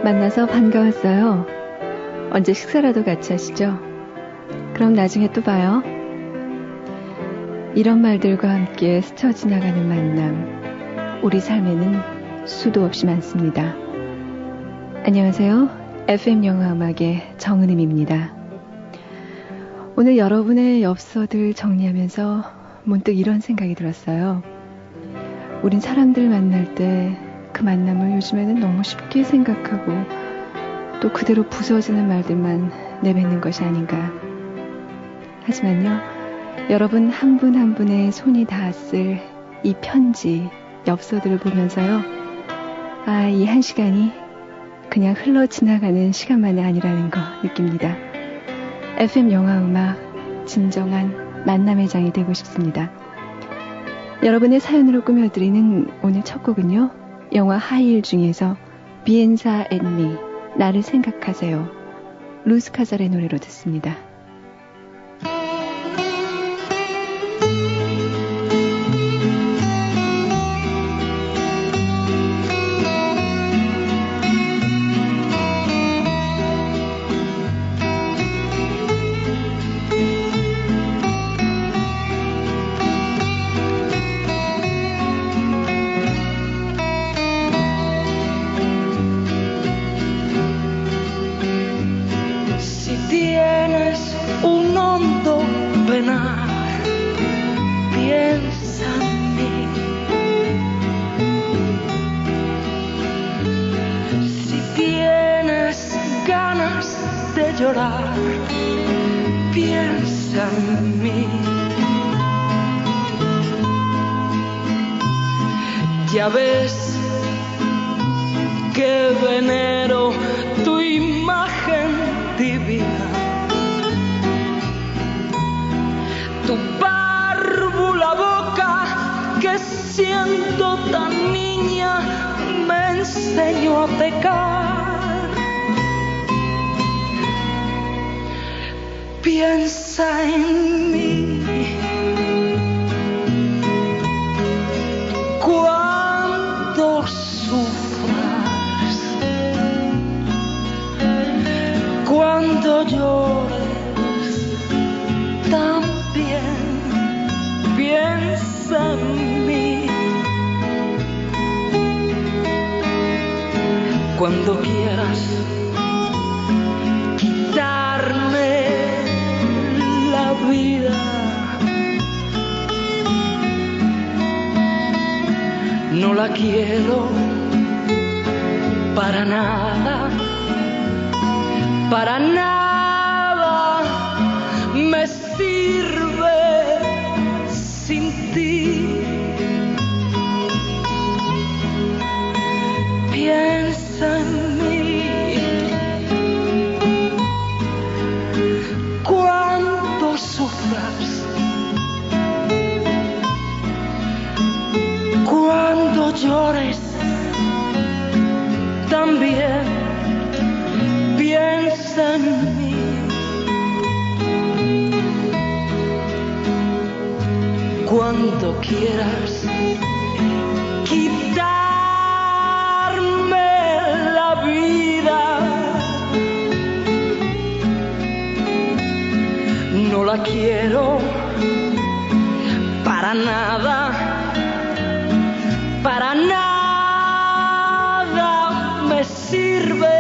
만나서 반가웠어요. 언제 식사라도 같이 하시죠? 그럼 나중에 또 봐요. 이런 말들과 함께 스쳐 지나가는 만남, 우리 삶에는 수도 없이 많습니다. 안녕하세요. FM 영화음악의 정은임입니다. 오늘 여러분의 엽서들 정리하면서 문득 이런 생각이 들었어요. 우린 사람들 만날 때 그 만남을 요즘에는 너무 쉽게 생각하고 또 그대로 부서지는 말들만 내뱉는 것이 아닌가. 하지만요, 여러분 한 분 한 분의 손이 닿았을 이 편지, 엽서들을 보면서요, 이 한 시간이 그냥 흘러 지나가는 시간만이 아니라는 거 느낍니다. FM 영화음악, 진정한 만남의 장이 되고 싶습니다. 여러분의 사연으로 꾸며드리는 오늘 첫 곡은요, 영화 하이힐 중에서 비엔사 앤 미, 나를 생각하세요, 루스 카잘의 노래로 듣습니다. llorar, piensa en mí. Ya ves que venero tu imagen divina, tu párvula boca que siendo tan niña me enseñó a pecar. Piensa en mí cuando sufras, cuando llores, también piensa en mí. Cuando quieras quitarme la vida, no la quiero para nada, para nada me sirve sin ti. Piensa en mí cuando sufras, cuando llores, también piensa en mí. Cuando quieras quitarme la vida, no la quiero para nada, para nada me sirve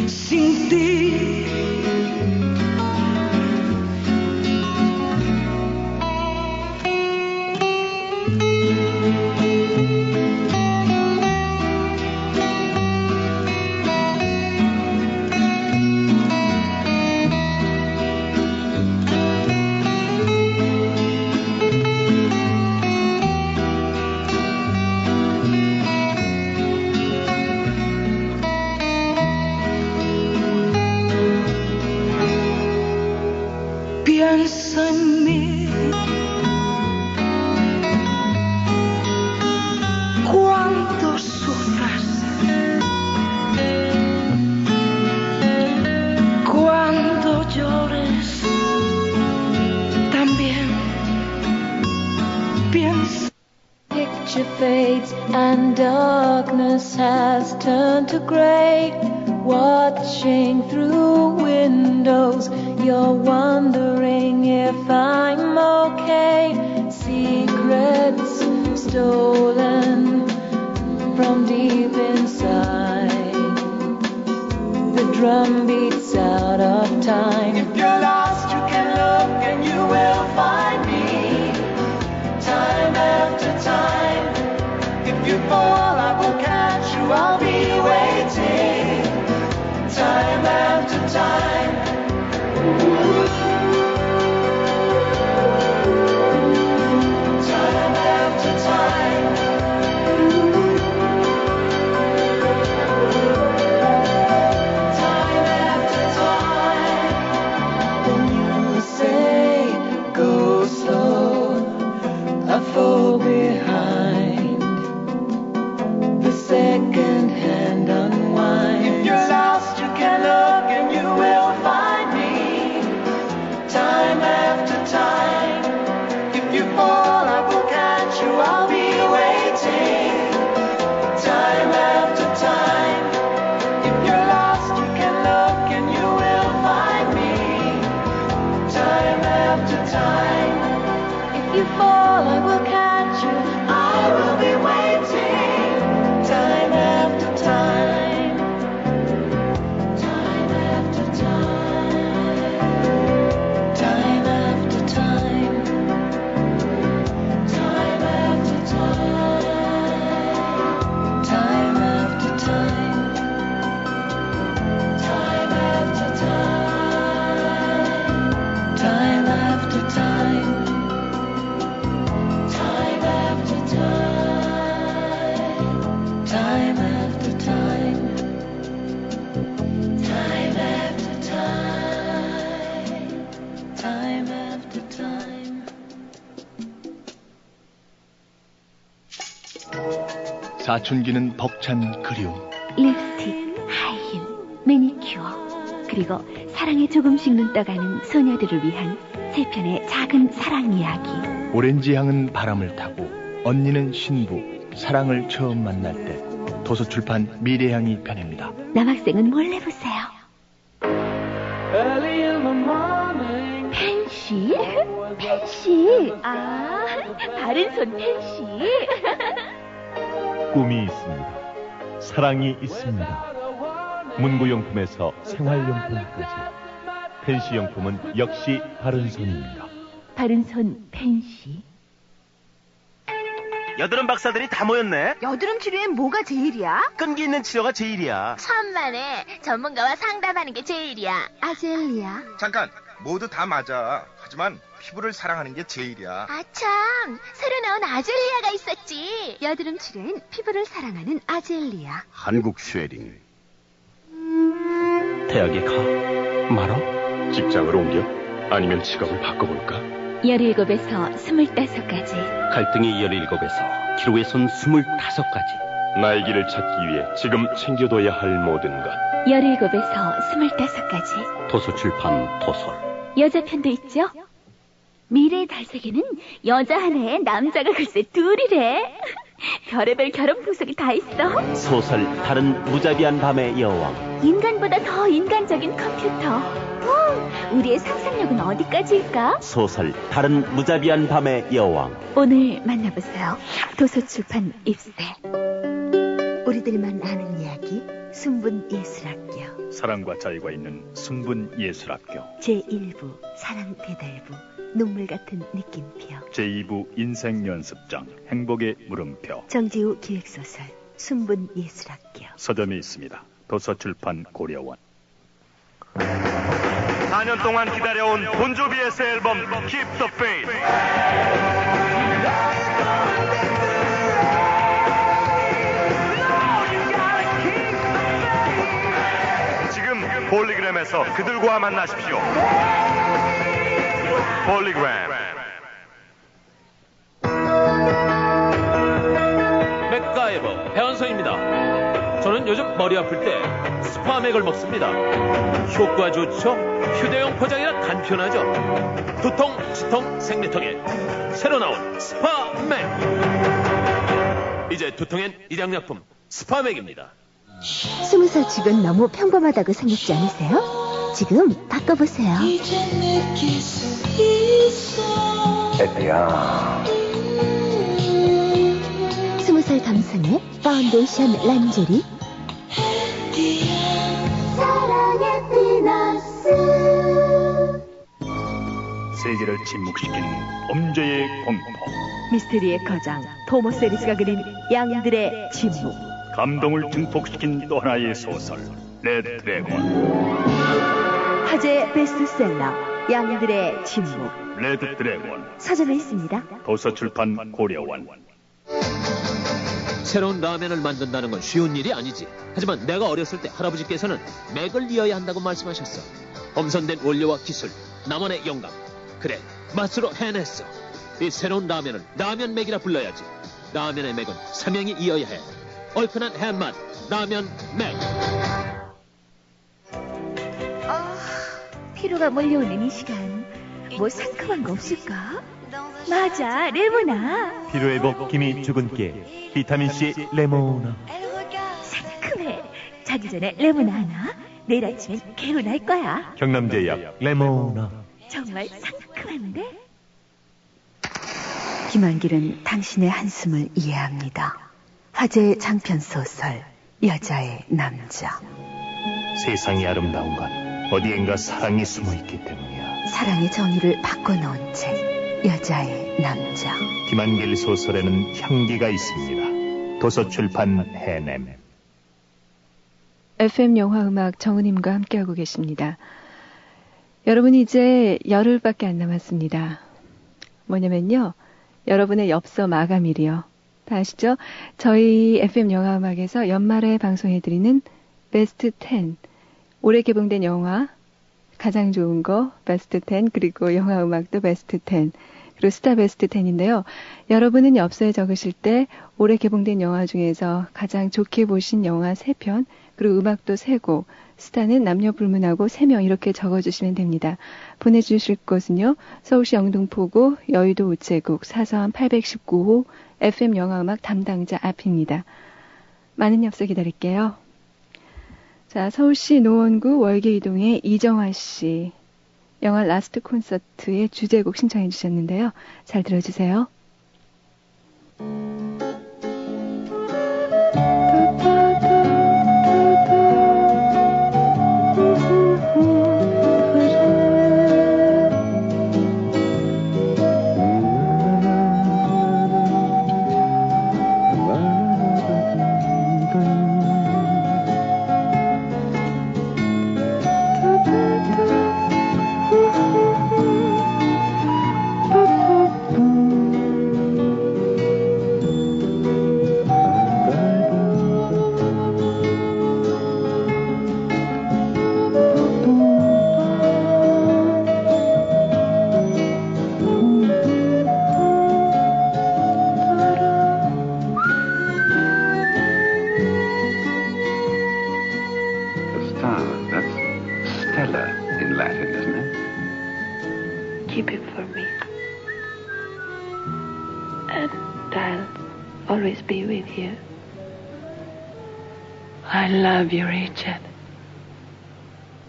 sin ti. and darkness has turned to gray. Watching through windows, you're wondering if I'm okay. Secrets stolen from deep inside. The drum beats out of time. If you're lost, you can look and you will find me. Time after time. If you fall, I will catch you. I'll be waiting. Time after time. Time after time. Time after time. When you say go slow, I fall behind. The second hand unwind. If you're lost, you can look and you will find me. Time after time. If you fall, I will catch you. I'll be waiting. Time after time. If you're lost, you can look and you will find me. Time after time. If you fall, I will catch you. I will be waiting. Time after time. Time after time. Time after time. Time after time. Time after time. Time after time. Time after time. Time after time. Time after time. Time after time. Time after time. 사춘기는 벅찬 그리움. 립스틱, 하이힐, 매니큐어, 그리고 사랑에 조금씩 눈떠가는 소녀들을 위한 세 편의 작은 사랑 이야기. 오렌지 향은 바람을 타고 언니는 신부, 사랑을 처음 만날 때. 도서출판 미래향이 편입니다. 남학생은 몰래 보세요. Early in the morning. 펜시? 펜시. 아, 바른 손 펜시. 꿈이 있습니다. 사랑이 있습니다. 문구용품에서 생활용품까지. 펜시용품은 역시 바른손입니다. 바른 손 펜시. 여드름 박사들이 다 모였네. 여드름 치료엔 뭐가 제일이야? 끈기 있는 치료가 제일이야. 천만에 전문가와 상담하는 게 제일이야. 아젤리아. 잠깐, 모두 다 맞아. 하지만 피부를 사랑하는 게 제일이야. 아참, 새로 나온 아젤리아가 있었지. 여드름 치료엔 피부를 사랑하는 아젤리아. 한국 쉐링. 대학에 가. 말어? 직장을 옮겨? 아니면 직업을 바꿔볼까? 17에서 25까지. 갈등이 17에서 기록의 손 25가지. 나의 길을 찾기 위해 지금 챙겨둬야 할 모든 것. 17에서 25까지. 도서출판 도솔. 여자 편도 있죠? 미래의 달색에는 여자 하나에 남자가 글쎄 둘이래. 별의별 결혼 풍속이 다 있어. 소설 다른 무자비한 밤의 여왕. 인간보다 더 인간적인 컴퓨터. 우리의 상상력은 어디까지일까? 소설 다른 무자비한 밤의 여왕. 오늘 만나보세요. 도서출판 입세. 우리들만 아는 이야기 순분예술학교. 사랑과 자유가 있는 순분예술학교. 제1부 사랑배달부 눈물 같은 느낌표. 제2부 인생연습장 행복의 물음표. 정지우 기획소설 순분예술학교. 서점이 있습니다. 도서출판 고려원. 4년 동안 기다려온 본조비의 새 앨범 Keep the Faith. 지금 폴리그램에서 그들과 만나십시오. 폴리그램. 맥가이버 배원성입니다. 저는 요즘 머리 아플 때 스파맥을 먹습니다. 효과 좋죠? 휴대용 포장이라 간편하죠. 두통, 치통, 생리통에 새로 나온 스파맥. 이제 두통엔 일양약품 스파맥입니다. 20살 직은 너무 평범하다고 생각지 않으세요? 지금 바꿔보세요. 에피야. 20살 감성의 파운데이션 란제리. 사랑의 피너스. 세계를 침묵시키는 범죄의 공포. 미스테리의 거장 토머스 에리스가 그린 양들의 침묵. 감동을 증폭시킨 또 하나의 소설 레드 드래곤. 화제 베스트셀러 양들의 침묵. 레드 드래곤. 서점에 있습니다. 도서출판 고려원. 새로운 라면을 만든다는 건 쉬운 일이 아니지. 하지만 내가 어렸을 때 할아버지께서는 맥을 이어야 한다고 말씀하셨어. 엄선된 원료와 기술, 나만의 영감. 그래, 맛으로 해냈어. 이 새로운 라면을 라면 맥이라 불러야지. 라면의 맥은 사명이 이어야 해. 얼큰한 햄맛, 라면 맥. 피로가 몰려오는 이 시간, 뭐 상큼한 거 없을까? 맞아, 레모나. 피로회복 기미 주근깨 비타민C 레모나. 상큼해. 자기 전에 레모나 하나. 내일 아침엔 개운할 거야. 경남제약 레모나. 정말 상큼한데? 김한길은 당신의 한숨을 이해합니다. 화제의 장편 소설 여자의 남자. 세상이 아름다운 건 어디엔가 사랑이 숨어있기 때문이야. 사랑의 정의를 바꿔놓은 책 여자의 남자. 김한길 소설에는 향기가 있습니다. 도서출판 해냄. FM 영화음악 정은임과 함께하고 계십니다. 여러분이 이제 열흘밖에 안 남았습니다. 뭐냐면요, 여러분의 엽서 마감일이요. 다 아시죠? 저희 FM 영화음악에서 연말에 방송해드리는 베스트 10, 올해 개봉된 영화 가장 좋은 거 베스트 10, 그리고 영화음악도 베스트 10, 그리고 스타 베스트 10인데요. 여러분은 엽서에 적으실 때 올해 개봉된 영화 중에서 가장 좋게 보신 영화 3편, 그리고 음악도 3곡, 스타는 남녀 불문하고 3명 이렇게 적어주시면 됩니다. 보내주실 곳은요, 서울시 영등포구 여의도 우체국 사서함 819호 FM 영화음악 담당자 앞입니다. 많은 엽서 기다릴게요. 자, 서울시 노원구 월계이동의 이정화 씨, 영화 라스트 콘서트의 주제곡 신청해 주셨는데요. 잘 들어주세요. Keep it for me. And I'll always be with you. I love you, Richard.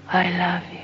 I love you.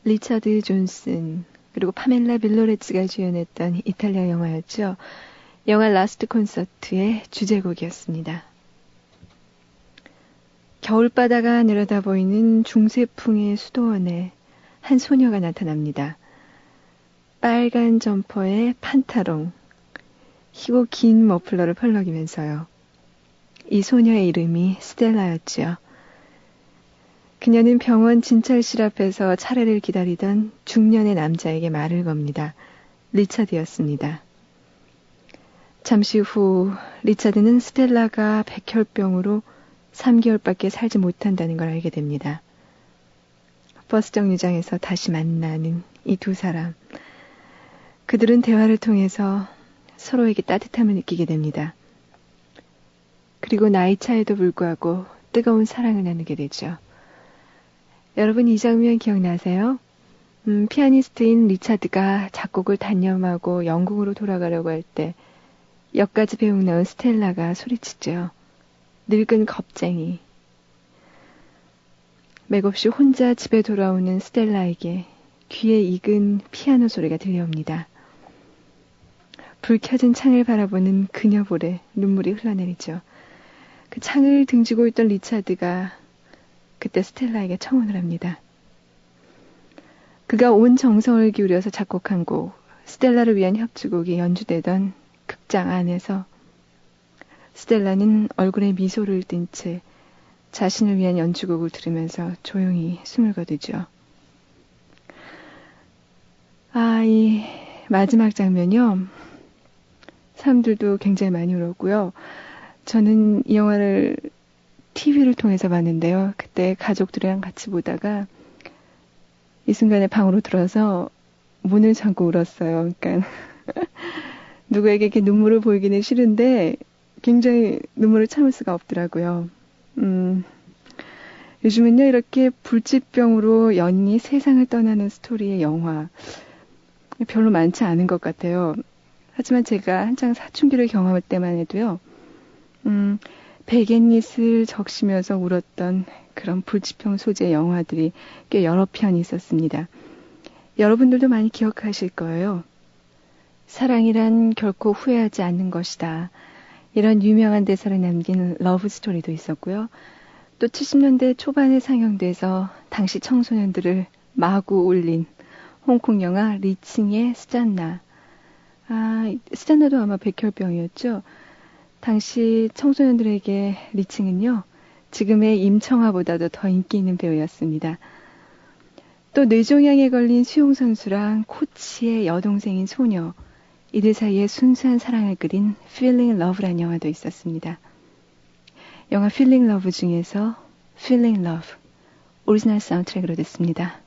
리처드 존슨 그리고 파멜라 빌로레츠가 주연했던 이탈리아 영화였죠. 영화 라스트 콘서트의 주제곡이었습니다. 겨울바다가 내려다 보이는 중세풍의 수도원에 한 소녀가 나타납니다. 빨간 점퍼에 판타롱, 희고 긴 머플러를 펄럭이면서요. 이 소녀의 이름이 스텔라였지요. 그녀는 병원 진찰실 앞에서 차례를 기다리던 중년의 남자에게 말을 겁니다. 리차드였습니다. 잠시 후 리차드는 스텔라가 백혈병으로 3개월밖에 살지 못한다는 걸 알게 됩니다. 버스 정류장에서 다시 만나는 이 두 사람. 그들은 대화를 통해서 서로에게 따뜻함을 느끼게 됩니다. 그리고 나이 차에도 불구하고 뜨거운 사랑을 나누게 되죠. 여러분 이 장면 기억나세요? 피아니스트인 리차드가 작곡을 단념하고 영국으로 돌아가려고 할 때 역까지 배웅 나온 스텔라가 소리치죠. 늙은 겁쟁이. 맥없이 혼자 집에 돌아오는 스텔라에게 귀에 익은 피아노 소리가 들려옵니다. 불 켜진 창을 바라보는 그녀 볼에 눈물이 흘러내리죠. 그 창을 등지고 있던 리차드가 그때 스텔라에게 청혼을 합니다. 그가 온 정성을 기울여서 작곡한 곡, 스텔라를 위한 협주곡이 연주되던 극장 안에서 스텔라는 얼굴에 미소를 띤 채 자신을 위한 연주곡을 들으면서 조용히 숨을 거두죠. 이 마지막 장면이요. 사람들도 굉장히 많이 울었고요. 저는 이 영화를 TV를 통해서 봤는데요. 그때 가족들이랑 같이 보다가 이 순간에 방으로 들어서 문을 잠고 울었어요. 그러니까 누구에게 이렇게 눈물을 보이기는 싫은데 굉장히 눈물을 참을 수가 없더라고요. 요즘은요 이렇게 불치병으로 연인이 세상을 떠나는 스토리의 영화 별로 많지 않은 것 같아요. 하지만 제가 한창 사춘기를 경험할 때만 해도요. 베갯잇을 적시면서 울었던 그런 불치병 소재의 영화들이 꽤 여러 편 있었습니다. 여러분들도 많이 기억하실 거예요. 사랑이란 결코 후회하지 않는 것이다. 이런 유명한 대사를 남긴 러브 스토리도 있었고요. 또 70년대 초반에 상영돼서 당시 청소년들을 마구 울린 홍콩 영화 리칭의 스잔나. 스잔나도 아마 백혈병이었죠. 당시 청소년들에게 리칭은요. 지금의 임청아보다도 더 인기 있는 배우였습니다. 또 뇌종양에 걸린 수용선수랑 코치의 여동생인 소녀. 이들 사이에 순수한 사랑을 그린 Feeling Love라는 영화도 있었습니다. 영화 Feeling Love 중에서 Feeling Love 오리지널 사운드트랙으로 듣습니다.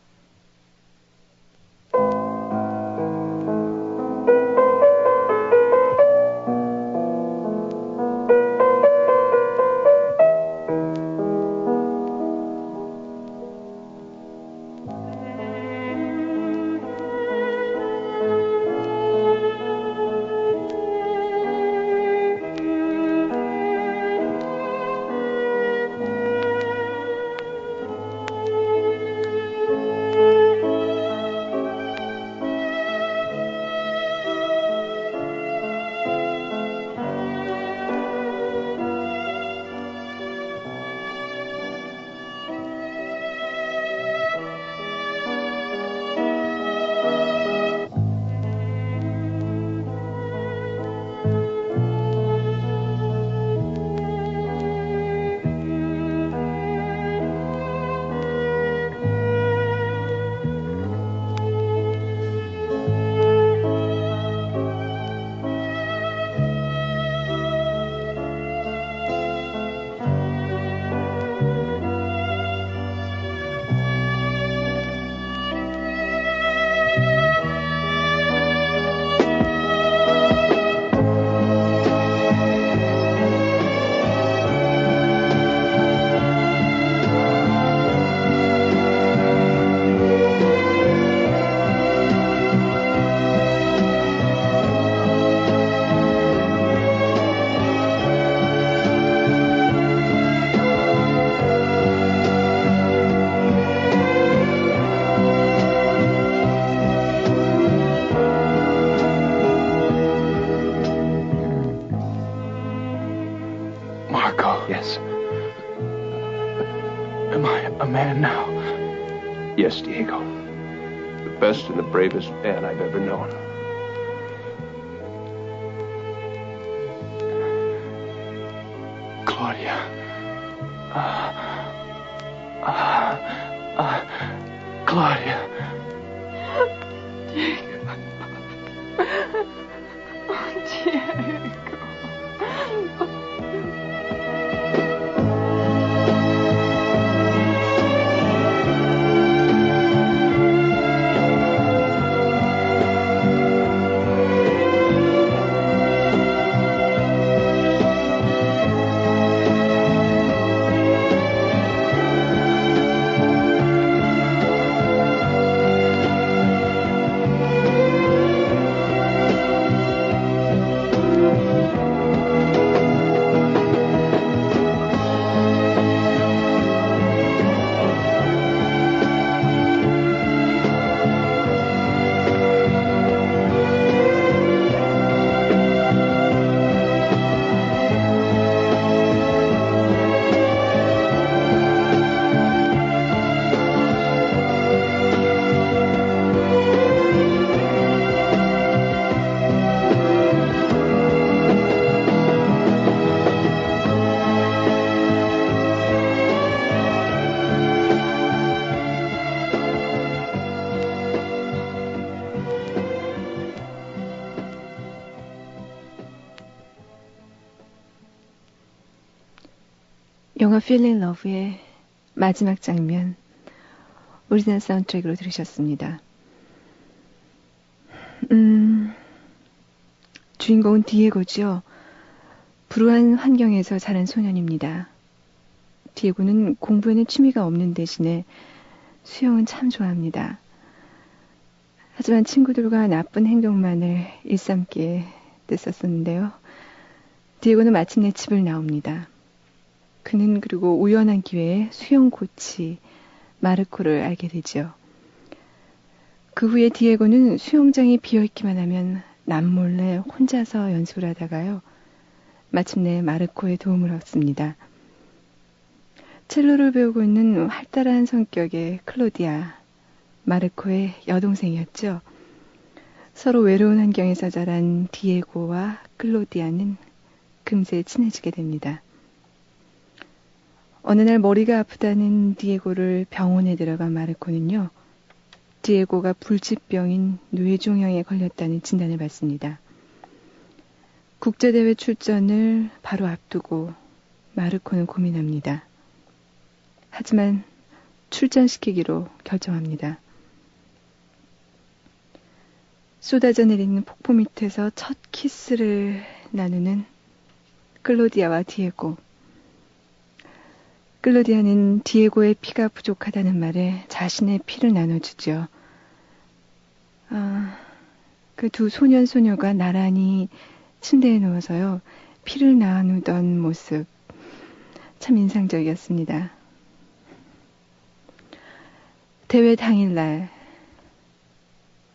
Marco. Yes. Am I a man now? Yes, Diego. The best and the bravest man I've ever known. Claudia. Claudia. Diego. Oh, Diego. 영화 Feeling Love의 마지막 장면, 오리지널 사운드트랙으로 들으셨습니다. 주인공은 디에고죠. 불우한 환경에서 자란 소년입니다. 디에고는 공부에는 취미가 없는 대신에 수영은 참 좋아합니다. 하지만 친구들과 나쁜 행동만을 일삼게 됐었는데요. 디에고는 마침내 집을 나옵니다. 그는 그리고 우연한 기회에 수영 코치 마르코를 알게 되죠. 그 후에 디에고는 수영장이 비어있기만 하면 남몰래 혼자서 연습을 하다가요. 마침내 마르코의 도움을 얻습니다. 첼로를 배우고 있는 활달한 성격의 클로디아, 마르코의 여동생이었죠. 서로 외로운 환경에서 자란 디에고와 클로디아는 금세 친해지게 됩니다. 어느 날 머리가 아프다는 디에고를 병원에 들어간 마르코는요, 디에고가 불치병인 뇌종양에 걸렸다는 진단을 받습니다. 국제대회 출전을 바로 앞두고 마르코는 고민합니다. 하지만 출전시키기로 결정합니다. 쏟아져 내리는 폭포 밑에서 첫 키스를 나누는 클로디아와 디에고. 클로디아는 디에고의 피가 부족하다는 말에 자신의 피를 나눠주죠. 그 두 소년 소녀가 나란히 침대에 누워서요, 피를 나누던 모습 참 인상적이었습니다. 대회 당일날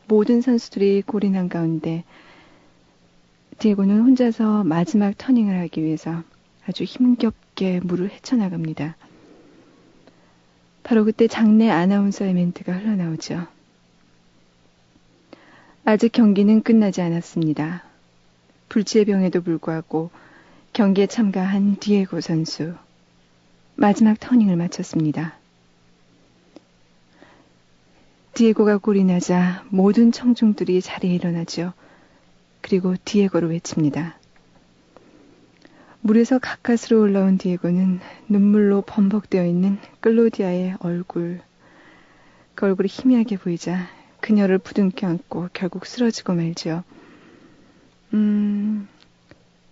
모든 선수들이 골인한 가운데 디에고는 혼자서 마지막 터닝을 하기 위해서 아주 힘겹게 물을 헤쳐나갑니다. 바로 그때 장내 아나운서의 멘트가 흘러나오죠. 아직 경기는 끝나지 않았습니다. 불치의 병에도 불구하고 경기에 참가한 디에고 선수, 마지막 터닝을 마쳤습니다. 디에고가 골이 나자 모든 청중들이 자리에 일어나죠. 그리고 디에고를 외칩니다. 물에서 가까스로 올라온 디에고는 눈물로 범벅되어 있는 클로디아의 얼굴, 그 얼굴이 희미하게 보이자 그녀를 부둥켜 안고 결국 쓰러지고 말죠. 좀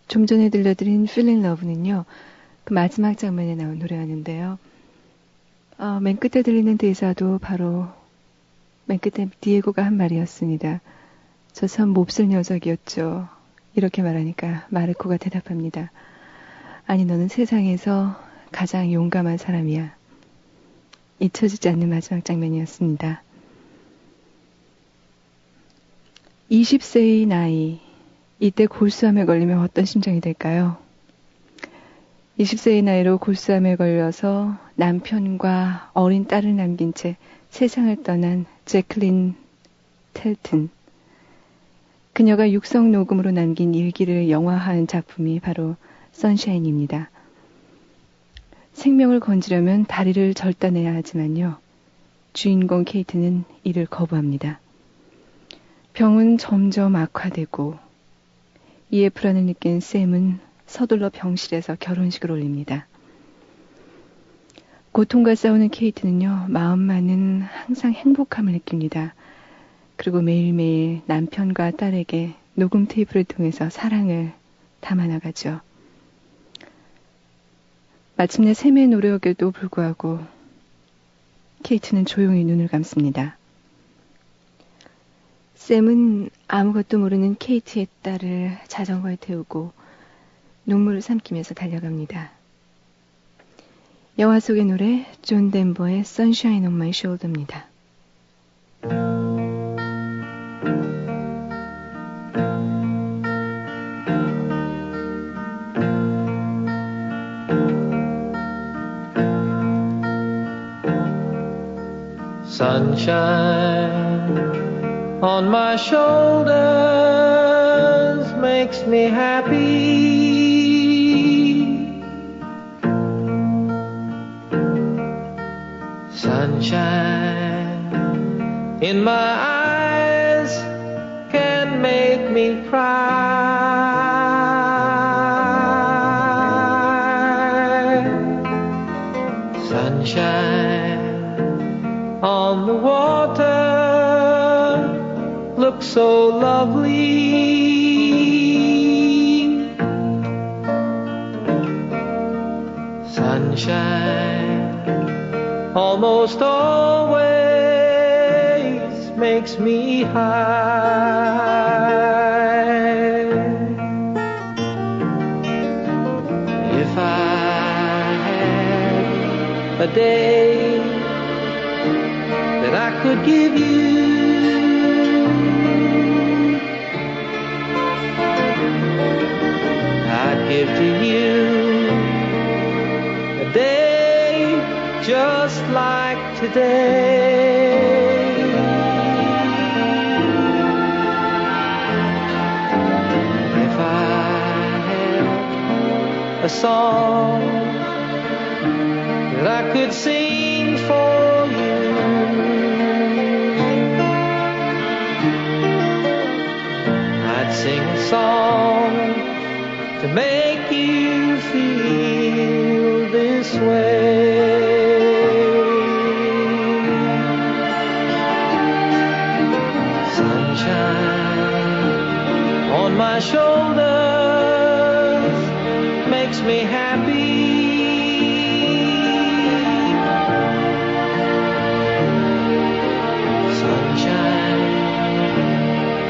전에 들려드린 Feeling Love는요, 그 마지막 장면에 나온 노래였는데요. 맨 끝에 들리는 대사도 바로 맨 끝에 디에고가 한 말이었습니다. 저 참 몹쓸 녀석이었죠. 이렇게 말하니까 마르코가 대답합니다. 아니, 너는 세상에서 가장 용감한 사람이야. 잊혀지지 않는 마지막 장면이었습니다. 20세의 나이, 이때 골수암에 걸리면 어떤 심정이 될까요? 20세의 나이로 골수암에 걸려서 남편과 어린 딸을 남긴 채 세상을 떠난 제클린 텔튼. 그녀가 육성 녹음으로 남긴 일기를 영화화한 작품이 바로 선샤인입니다. 생명을 건지려면 다리를 절단해야 하지만요. 주인공 케이트는 이를 거부합니다. 병은 점점 악화되고 이에 불안을 느낀 샘은 서둘러 병실에서 결혼식을 올립니다. 고통과 싸우는 케이트는요, 마음만은 항상 행복함을 느낍니다. 그리고 매일매일 남편과 딸에게 녹음 테이프를 통해서 사랑을 담아나가죠. 마침내 샘의 노력에도 불구하고 케이트는 조용히 눈을 감습니다. 샘은 아무것도 모르는 케이트의 딸을 자전거에 태우고 눈물을 삼키면서 달려갑니다. 영화 속의 노래 존 덴버의 Sunshine on My Shoulder입니다. Sunshine on my shoulders makes me happy. Sunshine in my eyes can make me cry. Sunshine on the water looks so lovely. Sunshine almost always makes me high. If I had a day that I could give you, I'd give to you a day just like today. If I had a song that I could sing for you, I'd sing a song to make you feel this way. Sunshine on my shoulders makes me happy. Sunshine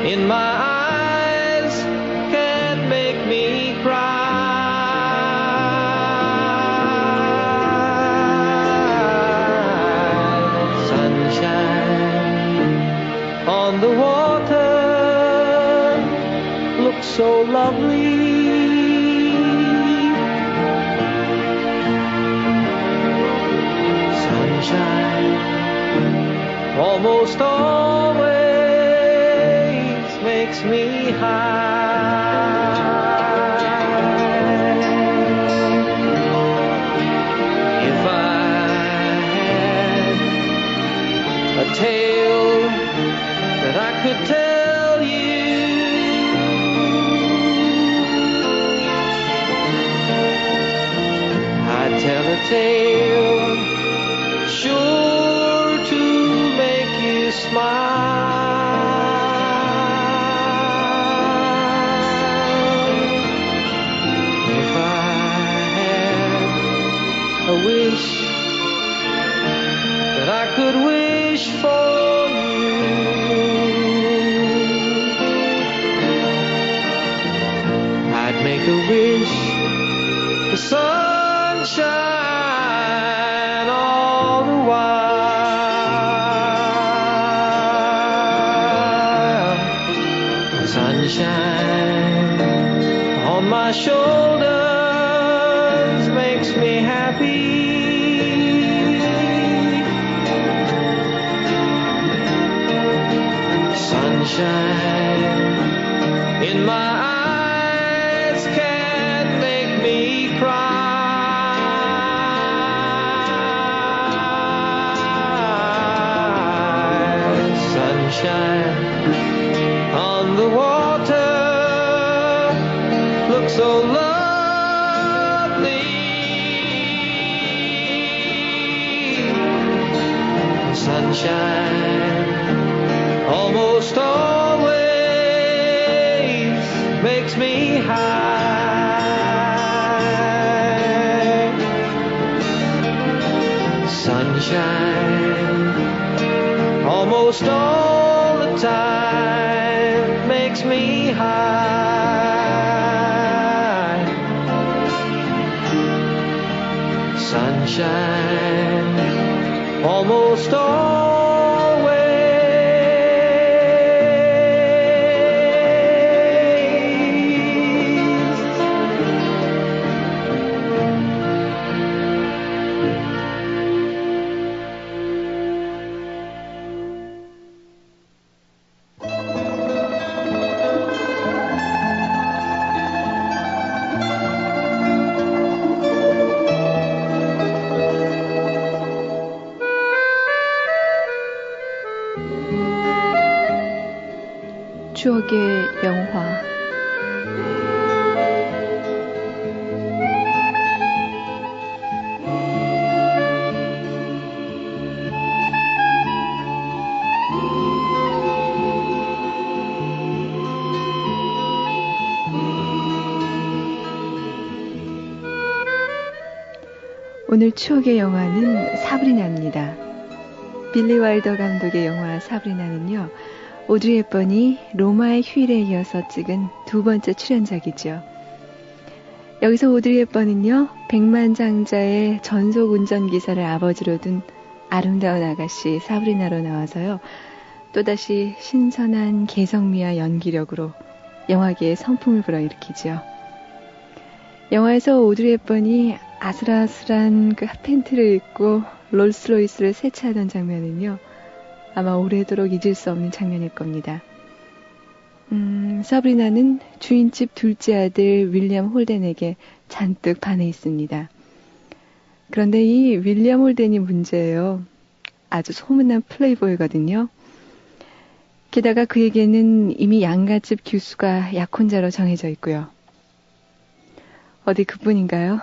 in my eyes can make me cry. Sunshine on the water looks so lovely. Sunshine almost always makes me high. If I had a tale that I could tell you, I'd tell a tale sure to make you smile. If I had a wish that I could wish for you, I'd make a wish for sunshine all the while. Sunshine on my shoulders Sunshine in my eyes can make me cry. Sunshine on the water looks so lovely. Sunshine almost always makes me high. Sunshine almost all the time makes me high. Sunshine almost always. 추억의 영화. 오늘 추억의 영화는 사브리나입니다. 빌리 와일더 감독의 영화 사브리나는요, 오드리 헵번이 로마의 휴일에 이어서 찍은 두 번째 출연작이죠. 여기서 오드리 헵번은요, 백만장자의 전속 운전기사를 아버지로 둔 아름다운 아가씨 사브리나로 나와서요, 또다시 신선한 개성미와 연기력으로 영화계에 선풍을 불어일으키죠. 영화에서 오드리 헵번이 아슬아슬한 그 핫팬티를 입고 롤스로이스를 세차하던 장면은요, 아마 오래도록 잊을 수 없는 장면일 겁니다. 사브리나는 주인집 둘째 아들 윌리엄 홀덴에게 잔뜩 반해 있습니다. 그런데 이 윌리엄 홀덴이 문제예요. 아주 소문난 플레이보이거든요. 게다가 그에게는 이미 양갓집 규수가 약혼자로 정해져 있고요. 어디 그뿐인가요?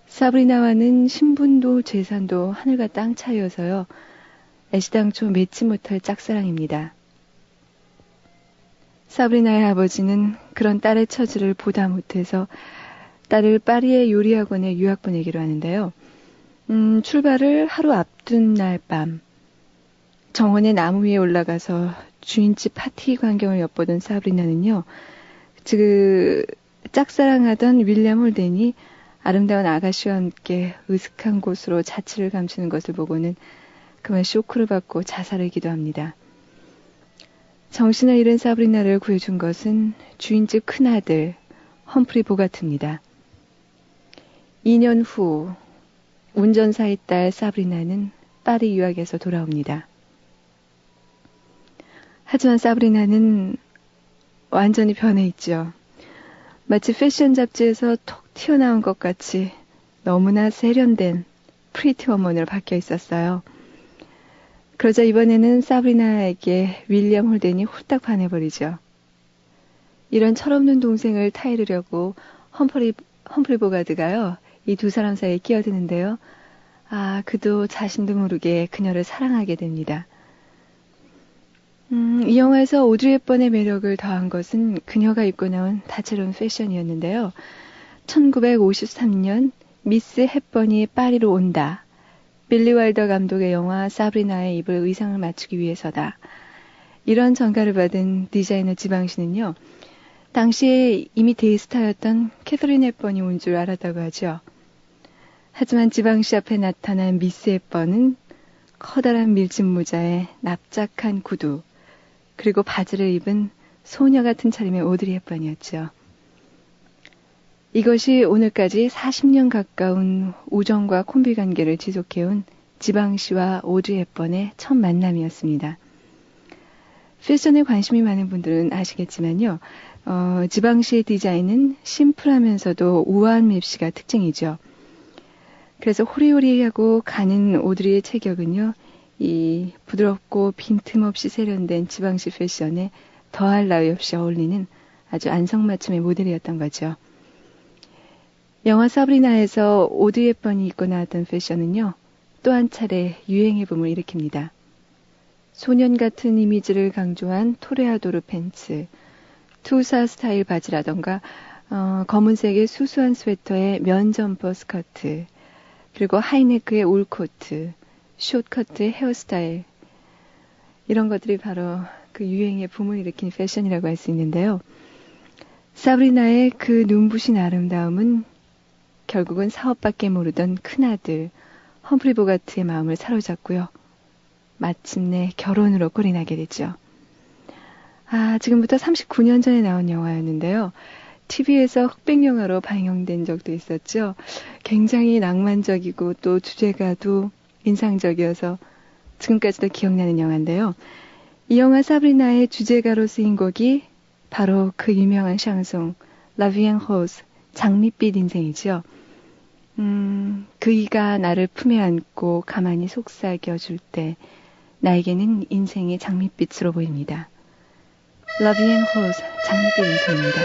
사브리나와는 신분도 재산도 하늘과 땅 차이여서요, 애시당초 맺지 못할 짝사랑입니다. 사브리나의 아버지는 그런 딸의 처지를 보다 못해서 딸을 파리의 요리학원에 유학 보내기로 하는데요. 출발을 하루 앞둔 날 밤, 정원의 나무 위에 올라가서 주인집 파티 광경을 엿보던 사브리나는요, 짝사랑하던 윌리엄 홀덴이 아름다운 아가씨와 함께 으슥한 곳으로 자취를 감추는 것을 보고는 그만 쇼크를 받고 자살을 기도합니다. 정신을 잃은 사브리나를 구해준 것은 주인집 큰아들 험프리 보가트입니다. 2년 후 운전사의 딸 사브리나는 파리 유학에서 돌아옵니다. 하지만 사브리나는 완전히 변해 있죠. 마치 패션 잡지에서 톡 튀어나온 것 같이 너무나 세련된 프리티 워먼으로 바뀌어 있었어요. 그러자 이번에는 사브리나에게 윌리엄 홀덴이 홀딱 반해버리죠. 이런 철없는 동생을 타이르려고 험프리 보가드가요, 이 두 사람 사이에 끼어드는데요. 그도 자신도 모르게 그녀를 사랑하게 됩니다. 이 영화에서 오드리 헵번의 매력을 더한 것은 그녀가 입고 나온 다채로운 패션이었는데요. 1953년 미스 헵번이 파리로 온다. 빌리 와일더 감독의 영화 사브리나에 입을 의상을 맞추기 위해서다. 이런 전가를 받은 디자이너 지방시는요, 당시에 이미 대스타였던 캐서린 헵번이 온 줄 알았다고 하죠. 하지만 지방시 앞에 나타난 미스 헵번은 커다란 밀짚 모자에 납작한 구두, 그리고 바지를 입은 소녀 같은 차림의 오드리 헵번이었죠. 이것이 오늘까지 40년 가까운 우정과 콤비 관계를 지속해온 지방시와 오드리 헵번의 첫 만남이었습니다. 패션에 관심이 많은 분들은 아시겠지만요. 지방시의 디자인은 심플하면서도 우아한 맵시가 특징이죠. 그래서 호리호리하고 가는 오드리의 체격은요. 이 부드럽고 빈틈없이 세련된 지방시 패션에 더할 나위 없이 어울리는 아주 안성맞춤의 모델이었던 거죠. 영화 사브리나에서 오드리 헵번이 입고 나왔던 패션은요. 또 한 차례 유행의 붐을 일으킵니다. 소년 같은 이미지를 강조한 토레아도르 팬츠, 투사 스타일 바지라던가 검은색의 수수한 스웨터에 면 점퍼 스커트, 그리고 하이네크의 울 코트, 숏커트의 헤어스타일, 이런 것들이 바로 그 유행의 붐을 일으킨 패션이라고 할 수 있는데요. 사브리나의 그 눈부신 아름다움은 결국은 사업밖에 모르던 큰아들 험프리 보가트의 마음을 사로잡고요. 마침내 결혼으로 꼴이 나게 되죠. 지금부터 39년 전에 나온 영화였는데요. TV에서 흑백 영화로 방영된 적도 있었죠. 굉장히 낭만적이고 또 주제가도 인상적이어서 지금까지도 기억나는 영화인데요. 이 영화 사브리나의 주제가로 쓰인 곡이 바로 그 유명한 샹송 La Vie en Rose, 장밋빛 인생이죠. 그이가 나를 품에 안고 가만히 속삭여줄 때 나에게는 인생의 장밋빛으로 보입니다. La Vie en Rose, 장밋빛 인생입니다.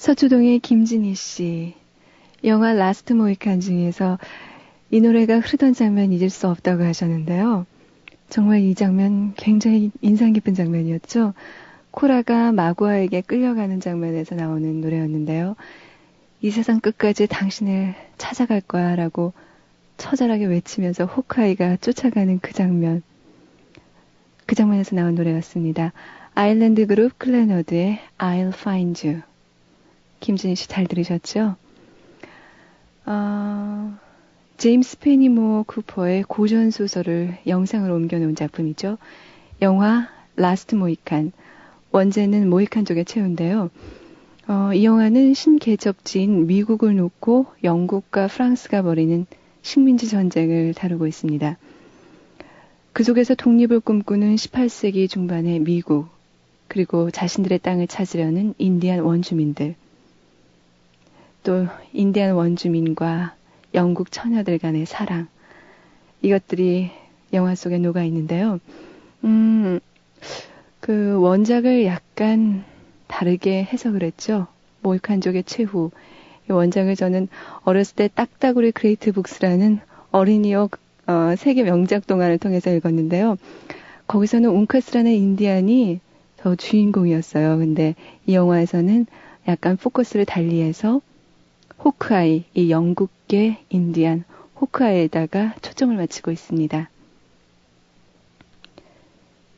서초동의 김진희 씨. 영화 라스트 모히칸 중에서 이 노래가 흐르던 장면 잊을 수 없다고 하셨는데요. 정말 이 장면 굉장히 인상 깊은 장면이었죠. 코라가 마구아에게 끌려가는 장면에서 나오는 노래였는데요. 이 세상 끝까지 당신을 찾아갈 거야 라고 처절하게 외치면서 호크아이가 쫓아가는 그 장면. 그 장면에서 나온 노래였습니다. 아일랜드 그룹 클래너드의 I'll Find You. 김진희 씨 잘 들으셨죠? 제임스 페니모어 쿠퍼의 고전 소설을 영상으로 옮겨놓은 작품이죠. 영화 라스트 모히칸. 원제는 모히칸족의 최후인데요. 이 영화는 신개척지인 미국을 놓고 영국과 프랑스가 벌이는 식민지 전쟁을 다루고 있습니다. 그 속에서 독립을 꿈꾸는 18세기 중반의 미국, 그리고 자신들의 땅을 찾으려는 인디안 원주민들, 또 인디안 원주민과 영국 처녀들 간의 사랑, 이것들이 영화 속에 녹아 있는데요. 그 원작을 약간 다르게 해석을 했죠. 모히칸족의 최후. 이 원작을 저는 어렸을 때 딱따구리 그레이트 북스라는 어린이용 세계 명작 동화를 통해서 읽었는데요. 거기서는 웅카스라는 인디안이 더 주인공이었어요. 근데 이 영화에서는 약간 포커스를 달리해서 호크아이, 이 영국계 인디안 호크아이에다가 초점을 맞추고 있습니다.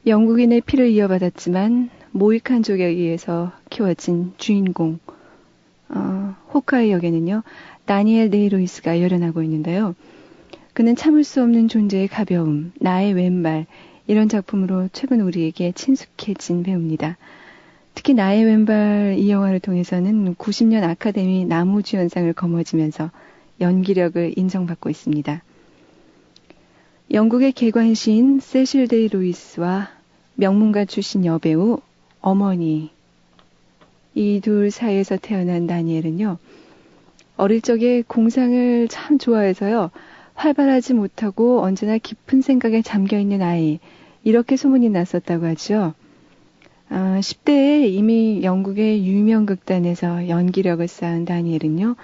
영국인의 피를 이어받았지만 모히칸족에 의해서 키워진 주인공 호크아이 역에는요, 다니엘 데이루이스가 열연하고 있는데요. 그는 참을 수 없는 존재의 가벼움, 나의 왼발, 이런 작품으로 최근 우리에게 친숙해진 배우입니다. 특히 나의 왼발 이 영화를 통해서는 90년 아카데미 나무주연상을 거머쥐면서 연기력을 인정받고 있습니다. 영국의 개관시인 세실 데이 루이스와 명문가 출신 여배우 어머니, 이 둘 사이에서 태어난 다니엘은요, 어릴 적에 공상을 참 좋아해서요, 활발하지 못하고 언제나 깊은 생각에 잠겨있는 아이, 이렇게 소문이 났었다고 하죠. 10대에 이미 영국의 유명 극단에서 연기력을 쌓은 다니엘은요,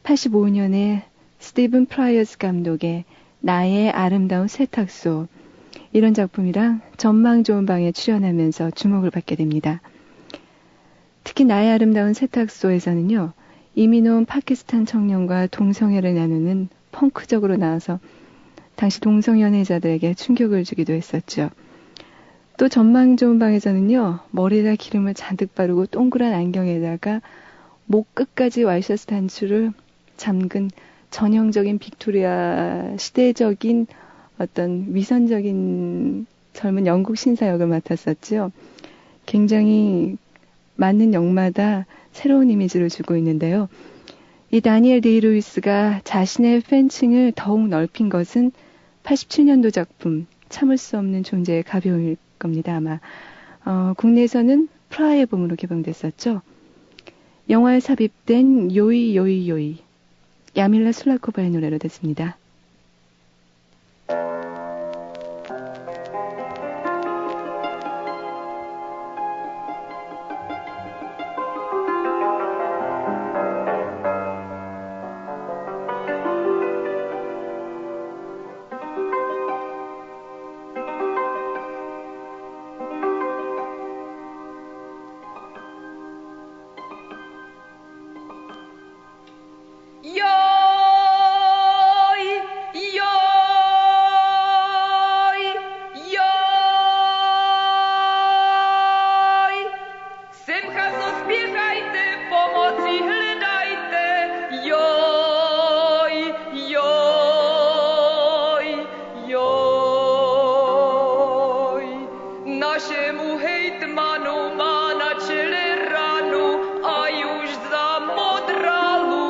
85년에 스티븐 프라이어스 감독의 나의 아름다운 세탁소, 이런 작품이랑 전망 좋은 방에 출연하면서 주목을 받게 됩니다. 특히 나의 아름다운 세탁소에서는요, 이민 온 파키스탄 청년과 동성애를 나누는 펑크적으로 나와서 당시 동성연애자들에게 충격을 주기도 했었죠. 또 전망 좋은 방에서는요, 머리에다 기름을 잔뜩 바르고 동그란 안경에다가 목 끝까지 와이셔츠 단추를 잠근 전형적인 빅토리아 시대적인 어떤 위선적인 젊은 영국 신사 역을 맡았었죠. 굉장히 맞는 역마다 새로운 이미지를 주고 있는데요. 이 다니엘 데이루이스가 자신의 팬층을 더욱 넓힌 것은 87년도 작품 참을 수 없는 존재의 가벼움일 겁니다. 아마 국내에서는 프라하의 봄으로 개봉됐었죠. 영화에 삽입된 요이 요이 요이, 야밀라 술라코바의 노래로 됐습니다. Accelerano, a już za modralu.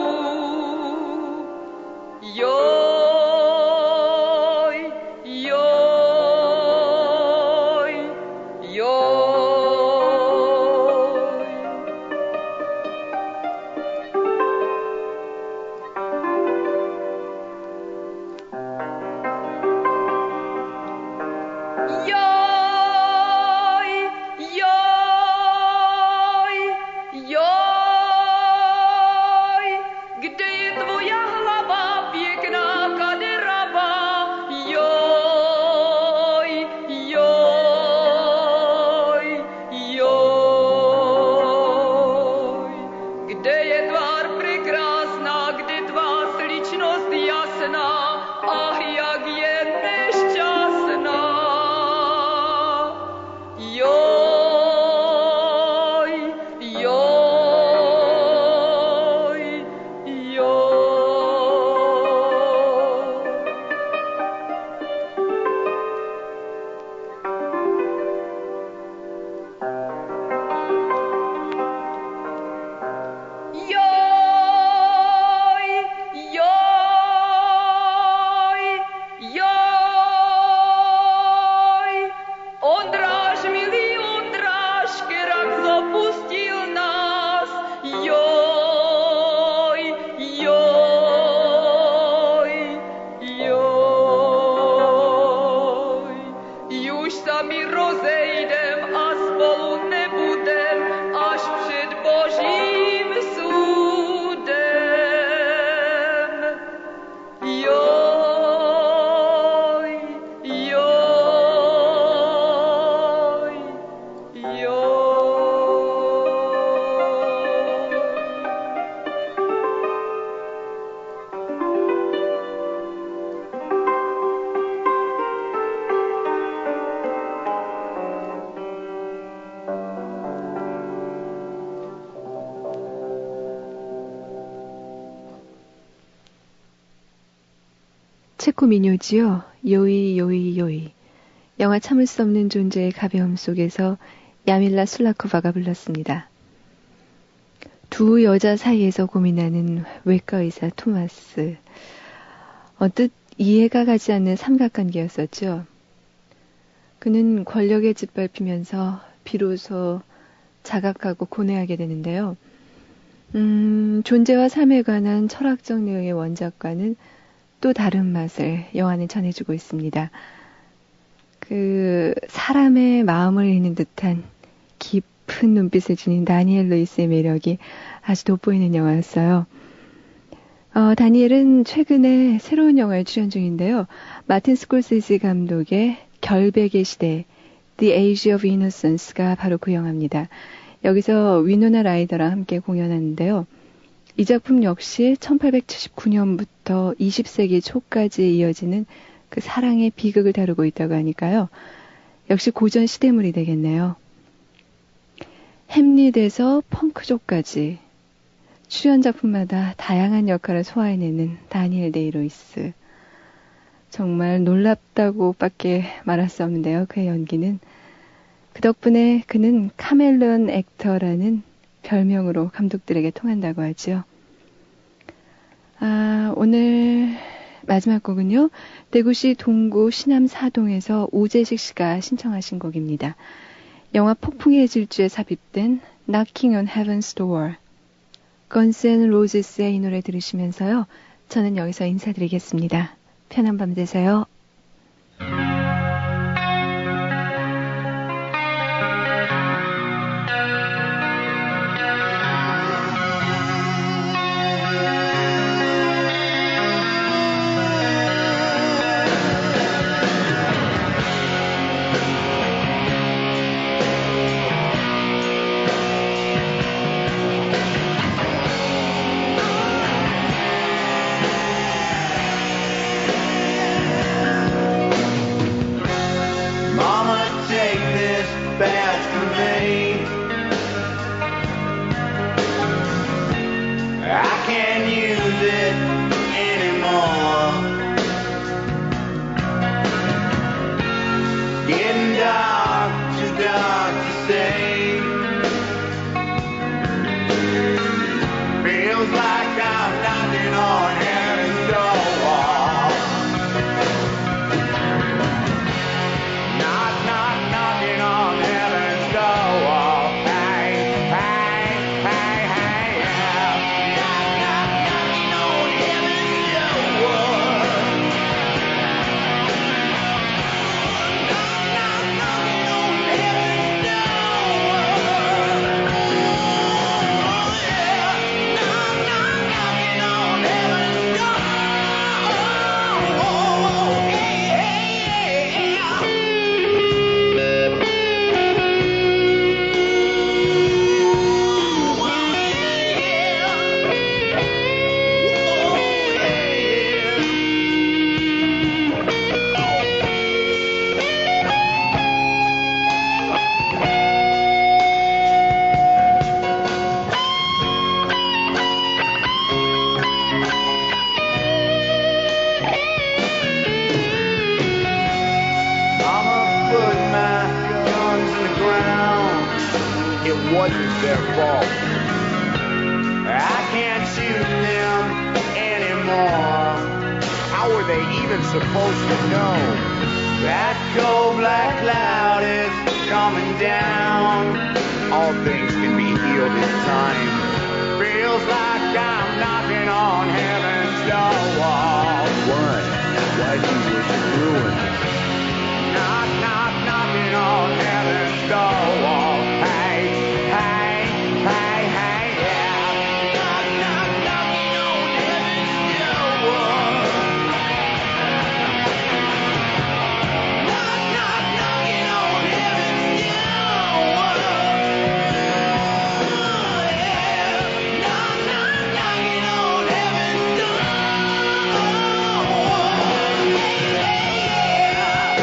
체코 민요지요. 요이 요이 요이. 영화 참을 수 없는 존재의 가벼움 속에서 야밀라 술라코바가 불렀습니다. 두 여자 사이에서 고민하는 외과의사 토마스. 언뜻 이해가 가지 않는 삼각관계였었죠. 그는 권력에 짓밟히면서 비로소 자각하고 고뇌하게 되는데요. 존재와 삶에 관한 철학적 내용의 원작과는 또 다른 맛을 영화는 전해주고 있습니다. 그 사람의 마음을 읽는 듯한 깊은 눈빛을 지닌 다니엘 루이스의 매력이 아주 돋보이는 영화였어요. 다니엘은 최근에 새로운 영화에 출연 중인데요. 마틴 스콜세지 감독의 결백의 시대, The Age of Innocence가 바로 그 영화입니다. 여기서 위노나 라이더랑 함께 공연하는데요. 이 작품 역시 1879년부터 20세기 초까지 이어지는 그 사랑의 비극을 다루고 있다고 하니까요. 역시 고전 시대물이 되겠네요. 햄릿에서 펑크족까지 출연 작품마다 다양한 역할을 소화해내는 다니엘 데이로이스. 정말 놀랍다고밖에 말할 수 없는데요. 그의 연기는. 그 덕분에 그는 카멜레온 액터라는 별명으로 감독들에게 통한다고 하죠. 오늘 마지막 곡은요. 대구시 동구 시남 사동에서 오재식 씨가 신청하신 곡입니다. 영화 폭풍의 질주에 삽입된 Knocking on Heaven's Door. 건스 앤 로지스의 이 노래 들으시면서요. 저는 여기서 인사드리겠습니다. 편한 밤 되세요. wasn't their fault. I can't shoot them anymore. How were they even supposed to know? That cold black cloud is coming down. All things can be healed in time. Feels like I'm knocking on heaven's door. Why? Why do you wish it ruined? Knock, knock, knocking on heaven's door. Hey, hey, hey, hey, yeah. Knock, knock, knocking on heaven's door. Knock, knock, knocking on heaven's door. Yeah. Knock, knock, knocking on heaven's door. Hey, hey, yeah.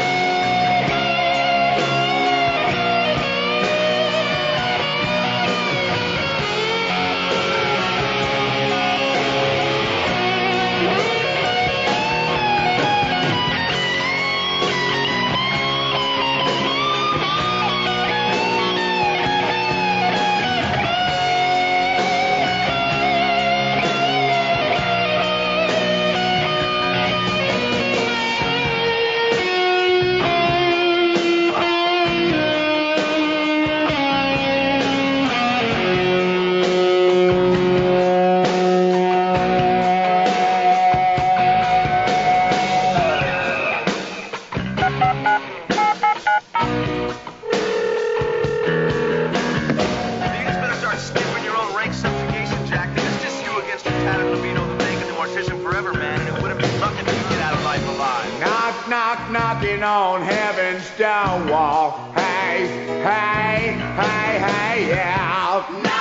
Hey, hey, yeah.